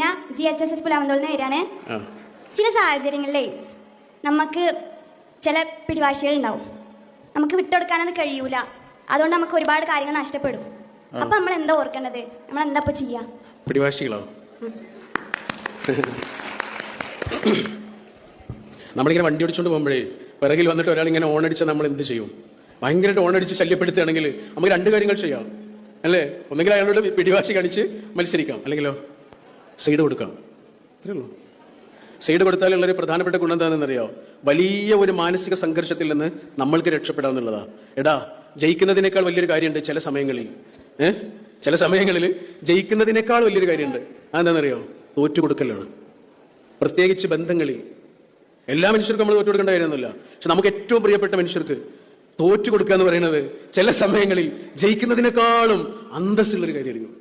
Sheena GHSS പുലാമന്തോളിൽ നിന്ന് വരികയാണ്. ചില സാഹചര്യങ്ങളിലേ നമുക്ക് ചില പിടിവാശികൾ ഉണ്ടാവും, നമുക്ക് വിട്ടുകൊടുക്കാനത് കഴിയൂല, അതുകൊണ്ട് നമുക്ക് ഒരുപാട് കാര്യങ്ങൾ നഷ്ടപ്പെടും. അപ്പൊ നമ്മൾ എന്താ ഓർക്കേണ്ടത്, നമ്മൾ എന്താ ഇപ്പൊ ചെയ്യാ? പിടിവാശികളോ? നമ്മളിങ്ങനെ വണ്ടി ഓടിച്ചുകൊണ്ട് പോകുമ്പോഴേ പിറകിൽ വന്നിട്ട് ഒരാളിങ്ങനെ ഓണടിച്ചാൽ നമ്മൾ എന്ത് ചെയ്യും? ഭയങ്കരമായിട്ട് ഓണടിച്ച് ശല്യപ്പെടുത്തുകയാണെങ്കിൽ നമുക്ക് രണ്ട് കാര്യങ്ങൾ ചെയ്യാം അല്ലേ? ഒന്നെങ്കിൽ അയാളോട് പിടിവാശി കാണിച്ച് മത്സരിക്കാം, അല്ലെങ്കിലോ സൈഡ് കൊടുക്കാം. അത്രേ ഉള്ളൂ. സൈഡ് കൊടുത്താലുള്ളൊരു പ്രധാനപ്പെട്ട ഗുണം എന്താണെന്നറിയോ? വലിയ ഒരു മാനസിക സംഘർഷത്തിൽ നിന്ന് നമ്മൾക്ക് രക്ഷപ്പെടാമെന്നുള്ളതാ. എടാ, ജയിക്കുന്നതിനേക്കാൾ വലിയൊരു കാര്യമുണ്ട് ചില സമയങ്ങളിൽ. ചില സമയങ്ങളിൽ ജയിക്കുന്നതിനേക്കാൾ വലിയൊരു കാര്യമുണ്ട്. അതെന്താണെന്നറിയോ? തോറ്റു കൊടുക്കലാണ്. പ്രത്യേകിച്ച് ബന്ധങ്ങളിൽ. എല്ലാ മനുഷ്യർക്കും നമ്മൾ തോറ്റു കൊടുക്കേണ്ട കാര്യമൊന്നുമില്ല. പക്ഷെ നമുക്ക് ഏറ്റവും പ്രിയപ്പെട്ട മനുഷ്യർക്ക് തോറ്റു കൊടുക്കുക എന്ന് പറയുന്നത് ചില സമയങ്ങളിൽ ജയിക്കുന്നതിനേക്കാളും അന്തസ്സുള്ളൊരു കാര്യമായിരിക്കും.